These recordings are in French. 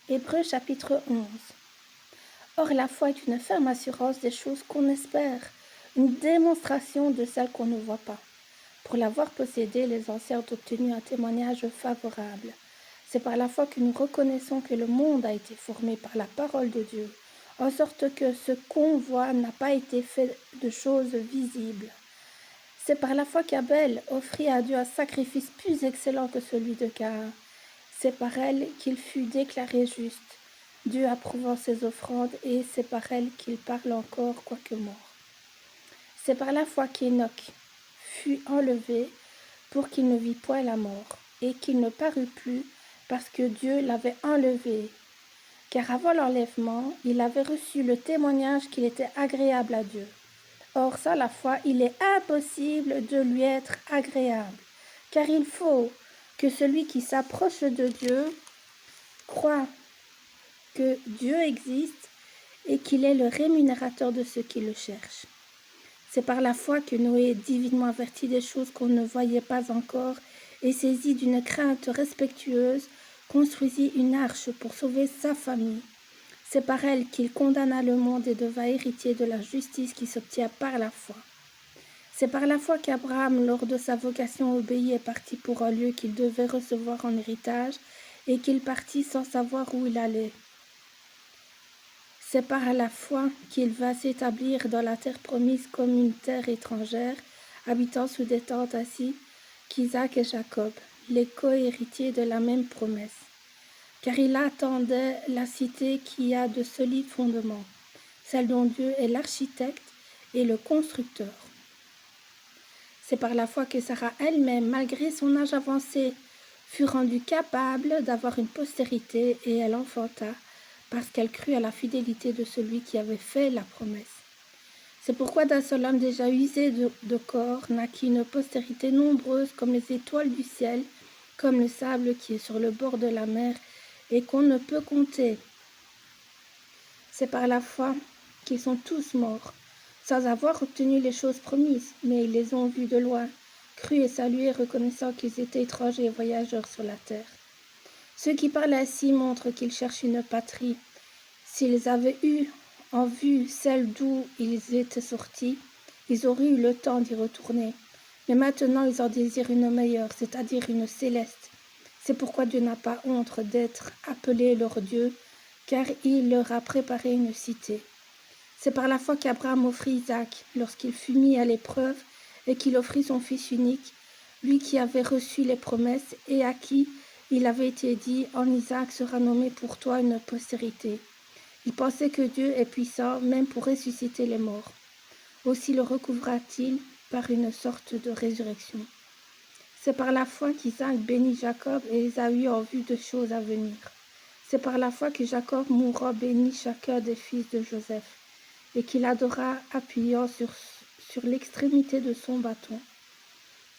Hébreux chapitre 11. Or la foi est une ferme assurance des choses qu'on espère, une démonstration de celles qu'on ne voit pas. Pour l'avoir possédée, les anciens ont obtenu un témoignage favorable. C'est par la foi que nous reconnaissons que le monde a été formé par la parole de Dieu, en sorte que ce qu'on voit n'a pas été fait de choses visibles. C'est par la foi qu'Abel offrit à Dieu un sacrifice plus excellent que celui de Caïn. C'est par elle qu'il fut déclaré juste, Dieu approuvant ses offrandes, et c'est par elle qu'il parle encore, quoique mort. C'est par la foi qu'Enoch fut enlevé pour qu'il ne vit point la mort, et qu'il ne parut plus, parce que Dieu l'avait enlevé. Car avant l'enlèvement, il avait reçu le témoignage qu'il était agréable à Dieu. Or, sans la foi, il est impossible de lui être agréable, car il faut que celui qui s'approche de Dieu croit que Dieu existe et qu'il est le rémunérateur de ceux qui le cherchent. C'est par la foi que Noé, divinement averti des choses qu'on ne voyait pas encore et saisi d'une crainte respectueuse, construisit une arche pour sauver sa famille. C'est par elle qu'il condamna le monde et devint héritier de la justice qui s'obtient par la foi. C'est par la foi qu'Abraham, lors de sa vocation obéie, est parti pour un lieu qu'il devait recevoir en héritage et qu'il partit sans savoir où il allait. C'est par la foi qu'il va s'établir dans la terre promise comme une terre étrangère, habitant sous des tentes ainsi qu'Isaac et Jacob, les co-héritiers de la même promesse. Car il attendait la cité qui a de solides fondements, celle dont Dieu est l'architecte et le constructeur. C'est par la foi que Sarah elle-même, malgré son âge avancé, fut rendue capable d'avoir une postérité et elle enfanta, parce qu'elle crut à la fidélité de celui qui avait fait la promesse. C'est pourquoi d'un seul homme déjà usé de corps naquit une postérité nombreuse comme les étoiles du ciel, comme le sable qui est sur le bord de la mer et qu'on ne peut compter. C'est par la foi qu'ils sont tous morts, sans avoir obtenu les choses promises, mais ils les ont vues de loin, crus et salués, reconnaissant qu'ils étaient étrangers et voyageurs sur la terre. Ceux qui parlent ainsi montrent qu'ils cherchent une patrie. S'ils avaient eu en vue celle d'où ils étaient sortis, ils auraient eu le temps d'y retourner. Mais maintenant, ils en désirent une meilleure, c'est-à-dire une céleste. C'est pourquoi Dieu n'a pas honte d'être appelé leur Dieu, car il leur a préparé une cité. C'est par la foi qu'Abraham offrit Isaac lorsqu'il fut mis à l'épreuve et qu'il offrit son fils unique, lui qui avait reçu les promesses et à qui il avait été dit « En Isaac sera nommé pour toi une postérité ». Il pensait que Dieu est puissant même pour ressusciter les morts. Aussi le recouvra-t-il par une sorte de résurrection. C'est par la foi qu'Isaac bénit Jacob et Ésaü en vue de choses à venir. C'est par la foi que Jacob mourant bénit chacun des fils de Joseph et qu'il adora appuyant sur l'extrémité de son bâton.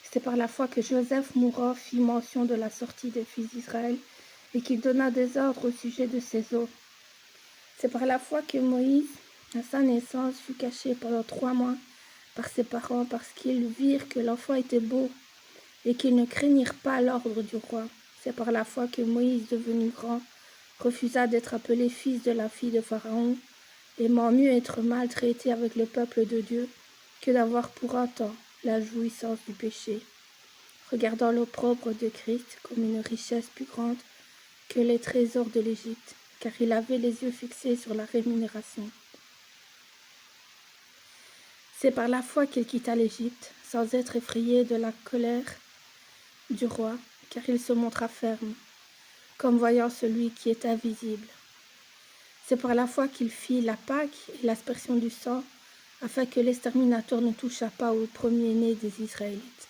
C'est par la foi que Joseph mourant fit mention de la sortie des fils d'Israël et qu'il donna des ordres au sujet de ses os. C'est par la foi que Moïse, à sa naissance, fut caché pendant 3 mois par ses parents parce qu'ils virent que l'enfant était beau et qu'ils ne craignirent pas l'ordre du roi. C'est par la foi que Moïse, devenu grand, refusa d'être appelé fils de la fille de Pharaon, aimant mieux être maltraité avec le peuple de Dieu que d'avoir pour un temps la jouissance du péché, regardant l'opprobre de Christ comme une richesse plus grande que les trésors de l'Égypte, car il avait les yeux fixés sur la rémunération. C'est par la foi qu'il quitta l'Égypte, sans être effrayé de la colère du roi, car il se montra ferme, comme voyant celui qui est invisible. C'est par la foi qu'il fit la Pâque et l'aspersion du sang, afin que l'exterminateur ne touchât pas au premier-né des Israélites.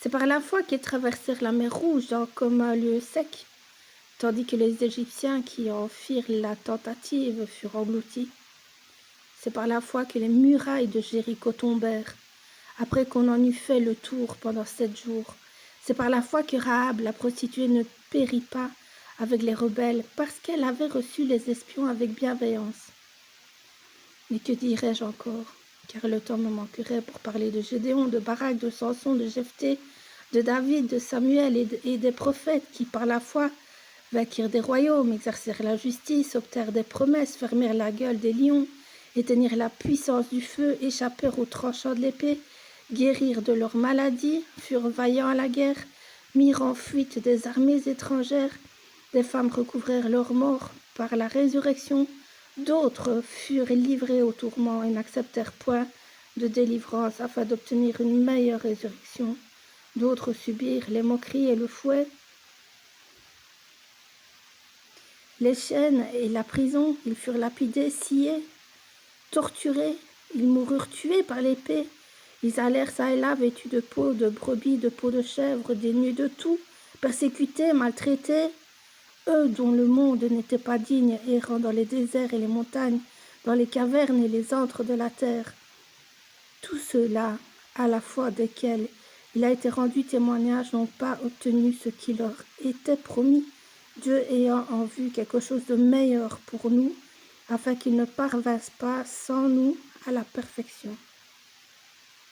C'est par la foi qu'ils traversèrent la mer Rouge comme un lieu sec, tandis que les Égyptiens qui en firent la tentative furent engloutis. C'est par la foi que les murailles de Jéricho tombèrent, après qu'on en eut fait le tour pendant 7 jours. C'est par la foi que Rahab, la prostituée, ne périt pas avec les rebelles, parce qu'elle avait reçu les espions avec bienveillance. Mais que dirais-je encore, car le temps me manquerait pour parler de Gédéon, de Barak, de Samson, de Jephthé, de David, de Samuel et des prophètes qui, par la foi, vainquirent des royaumes, exercèrent la justice, obtinrent des promesses, fermèrent la gueule des lions, éteignirent la puissance du feu, échappèrent aux tranchants de l'épée, guérirent de leurs maladies, furent vaillants à la guerre, mirent en fuite des armées étrangères, des femmes recouvrèrent leur mort par la résurrection, d'autres furent livrés au tourment et n'acceptèrent point de délivrance afin d'obtenir une meilleure résurrection, d'autres subirent les moqueries et le fouet, les chaînes et la prison, ils furent lapidés, sciés, torturés, ils moururent tués par l'épée, ils allèrent çà et là vêtus de peau de brebis, de peau de chèvre, dénus de tout, persécutés, maltraités, eux dont le monde n'était pas digne, errant dans les déserts et les montagnes, dans les cavernes et les antres de la terre. Tous ceux-là, à la fois desquels il a été rendu témoignage, n'ont pas obtenu ce qui leur était promis, Dieu ayant en vue quelque chose de meilleur pour nous, afin qu'ils ne parvinssent pas sans nous à la perfection.